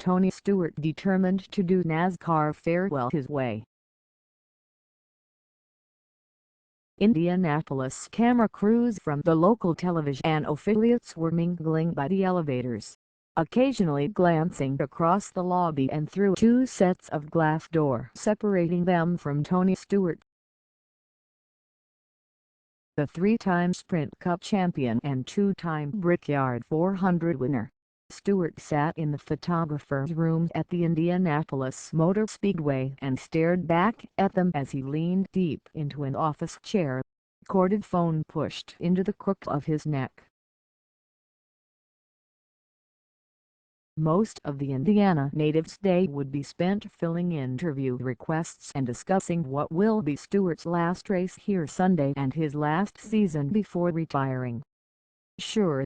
Tony Stewart determined to do NASCAR farewell his way. Indianapolis camera crews from the local television affiliates were mingling by the elevators, occasionally glancing across the lobby and through two sets of glass door separating them from Tony Stewart. The three-time Sprint Cup champion and two-time Brickyard 400 winner, Stewart sat in the photographer's room at the Indianapolis Motor Speedway and stared back at them as he leaned deep into an office chair, corded phone pushed into the crook of his neck. Most of the Indiana native's day would be spent filling interview requests and discussing what will be Stewart's last race here Sunday and his last season before retiring. "Sure.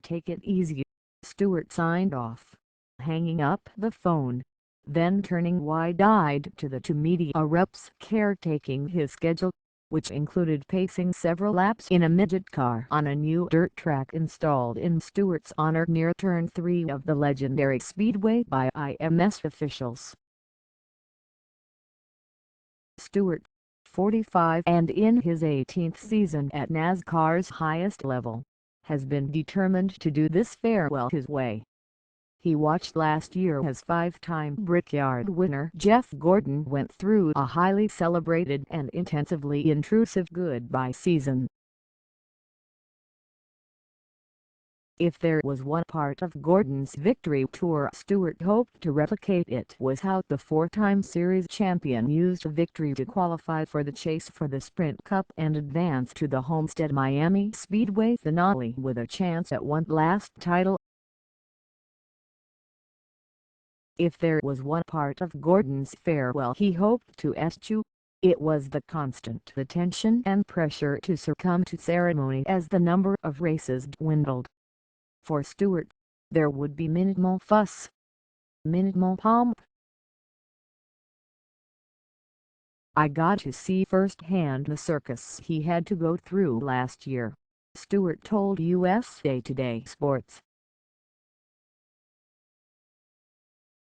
Take it easy," Stewart signed off, hanging up the phone, then turning wide-eyed to the two media reps caretaking his schedule, which included pacing several laps in a midget car on a new dirt track installed in Stewart's honor near Turn 3 of the legendary speedway by IMS officials. Stewart, 45 and in his 18th season at NASCAR's highest level, has been determined to do this farewell his way. He watched last year as five-time Brickyard winner Jeff Gordon went through a highly celebrated and intensively intrusive goodbye season. If there was one part of Gordon's victory tour Stewart hoped to replicate, it was how the four-time series champion used victory to qualify for the chase for the Sprint Cup and advance to the Homestead Miami Speedway finale with a chance at one last title. If there was one part of Gordon's farewell he hoped to eschew, it was the constant attention and pressure to succumb to ceremony as the number of races dwindled. For Stewart, there would be minimal fuss, minimal pomp. "I got to see firsthand the circus he had to go through last year," Stewart told USA Today Sports.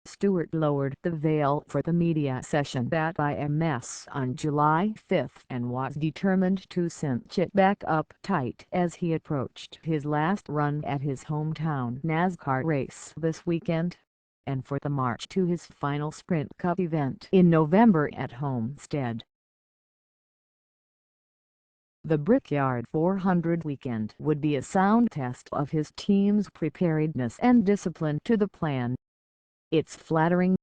Stewart lowered the veil for the media session at IMS on July 5 and was determined to cinch it back up tight as he approached his last run at his hometown NASCAR race this weekend, and for the march to his final Sprint Cup event in November at Homestead. The Brickyard 400 weekend would be a sound test of his team's preparedness and discipline to the plan. "It's flattering.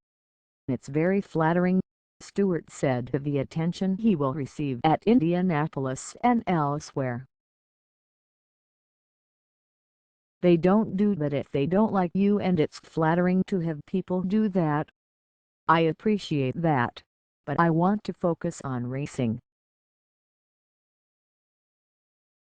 It's very flattering," Stewart said of the attention he will receive at Indianapolis and elsewhere. "They don't do that if they don't like you, and it's flattering to have people do that. I appreciate that, but I want to focus on racing."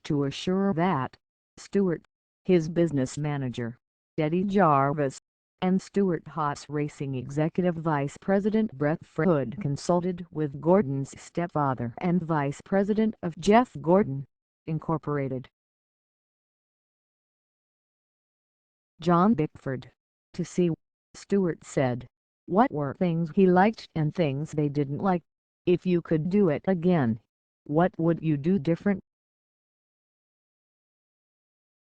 To assure that, Stewart, his business manager, Eddie Jarvis, and Stewart Haas Racing Executive Vice President Brett Hood consulted with Gordon's stepfather and Vice President of Jeff Gordon, Incorporated, John Bickford, to see, Stewart said, what were things he liked and things they didn't like. "If you could do it again, what would you do different?"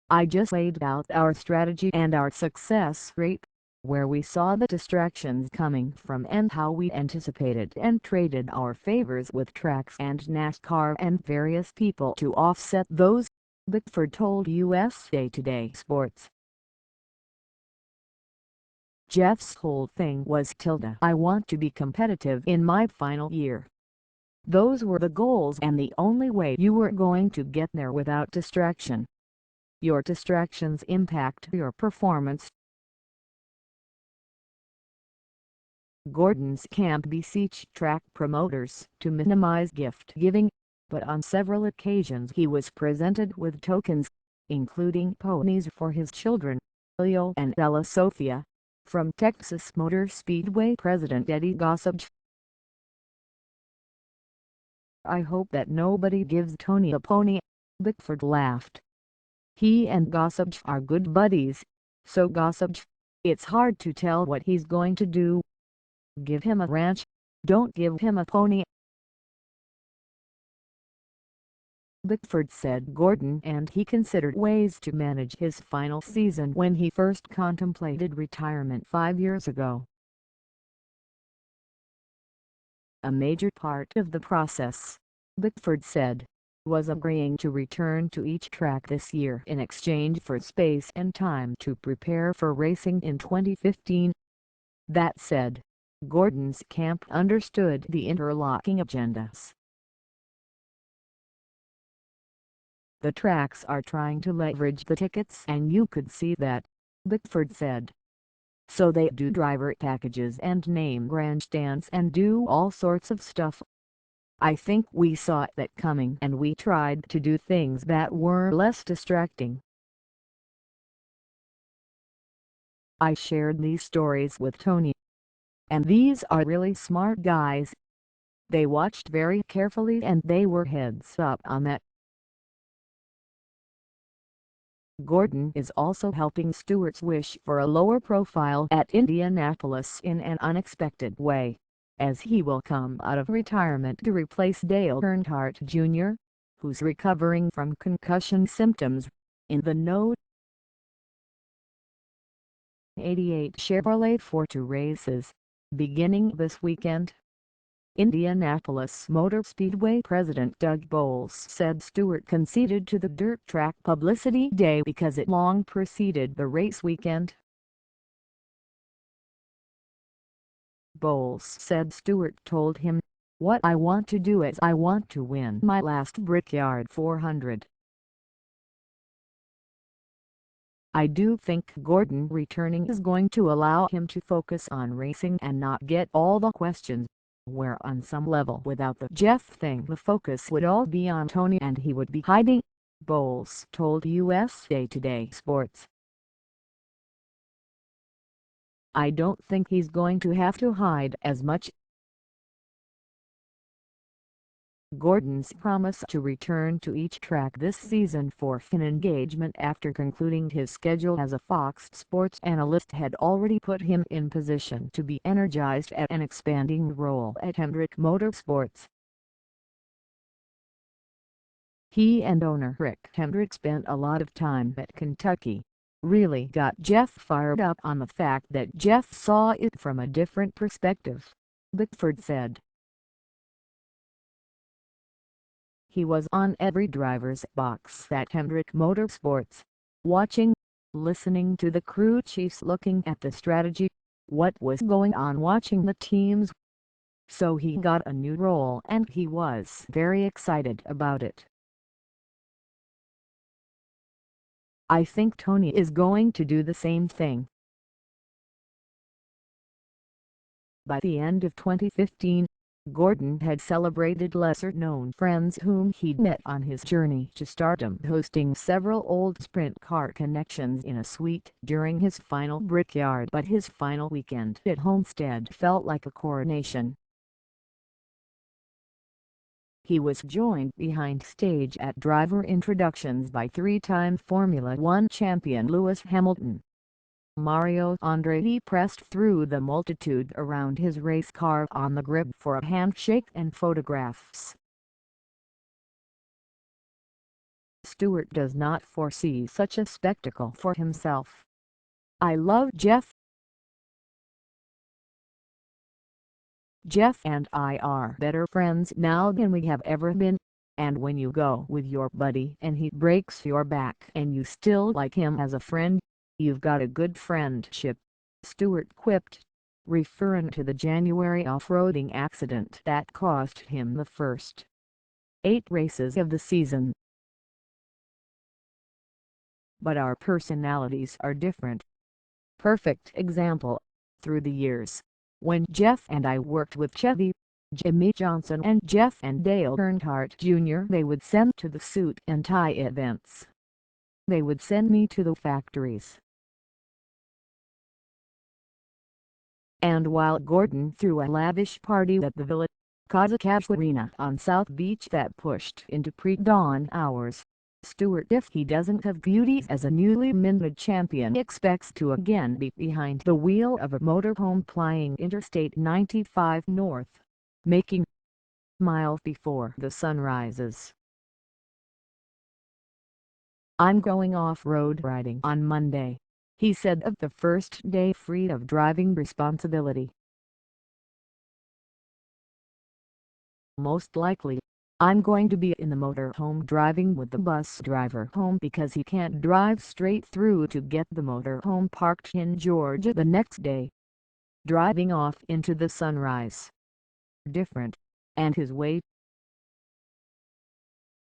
"I just laid out our strategy and our success rate, where we saw the distractions coming from and how we anticipated and traded our favors with tracks and NASCAR and various people to offset those," Bickford told USA Today Sports. "Jeff's whole thing was I want to be competitive in my final year. Those were the goals and the only way you were going to get there without distraction. Your distractions impact your performance." Gordon's camp beseeched track promoters to minimize gift-giving, but on several occasions he was presented with tokens, including ponies for his children, Leo and Ella Sophia, from Texas Motor Speedway president Eddie Gossage. "I hope that nobody gives Tony a pony," Bickford laughed. "He and Gossage are good buddies, So gossip. It's hard to tell what he's going to do. Give him a ranch. Don't give him a pony. Bickford said Gordon and he considered ways to manage his final season when he first contemplated retirement 5 years ago. A major part of the process, Bickford said, was agreeing to return to each track this year in exchange for space and time to prepare for racing in 2015. That said, Gordon's camp understood the interlocking agendas. The tracks are trying to leverage the tickets and you could see that, Bickford said. So they do driver packages and name grandstands and do all sorts of stuff. I think we saw that coming and we tried to do things that were less distracting. I shared these stories with Tony. And these are really smart guys. They watched very carefully and they were heads up on that. Gordon is also helping Stewart's wish for a lower profile at Indianapolis in an unexpected way, as he will come out of retirement to replace Dale Earnhardt Jr., who's recovering from concussion symptoms. In the note, 88 Chevrolet for 2 races, beginning this weekend. Indianapolis Motor Speedway President Doug Bowles said Stewart conceded to the dirt track publicity day because it long preceded the race weekend. Bowles said Stewart told him, "What I want to do is I want to win my last Brickyard 400. I do think Gordon returning is going to allow him to focus on racing and not get all the questions, where on some level without the Jeff thing the focus would all be on Tony and he would be hiding," Bowles told USA Today Sports. "I don't think he's going to have to hide as much." Gordon's promise to return to each track this season for fan engagement after concluding his schedule as a Fox Sports analyst had already put him in position to be energized at an expanding role at Hendrick Motorsports. He and owner Rick Hendrick spent a lot of time at Kentucky. Really got Jeff fired up on the fact that Jeff saw it from a different perspective, Bickford said. He was on every driver's box at Hendrick Motorsports, watching, listening to the crew chiefs, looking at the strategy, what was going on, watching the teams. So he got a new role and he was very excited about it. I think Tony is going to do the same thing. By the end of 2015, Gordon had celebrated lesser-known friends whom he'd met on his journey to stardom, hosting several old sprint car connections in a suite during his final Brickyard, but his final weekend at Homestead felt like a coronation. He was joined behind stage at driver introductions by 3-time Formula One champion Lewis Hamilton. Mario Andretti pressed through the multitude around his race car on the grid for a handshake and photographs. Stewart does not foresee such a spectacle for himself. "I love Jeff. Jeff and I are better friends now than we have ever been, and when you go with your buddy and he breaks your back and you still like him as a friend, you've got a good friendship," Stewart quipped, referring to the January off-roading accident that cost him the first 8 races of the season. "But our personalities are different. Perfect example, through the years, when Jeff and I worked with Chevy, Jimmy Johnson and Jeff and Dale Earnhardt Jr. they would send to the suit and tie events. They would send me to the factories. And while Gordon threw a lavish party at the Villa Casa Arena on South Beach that pushed into pre-dawn hours, Stewart, if he doesn't have beauty as a newly minted champion, expects to again be behind the wheel of a motorhome plying Interstate 95 north, making miles before the sun rises. "I'm going off-road riding on Monday," he said of the first day free of driving responsibility. "Most likely, I'm going to be in the motorhome driving with the bus driver home because he can't drive straight through to get the motorhome parked in Georgia the next day. Driving off into the sunrise. Different. And his way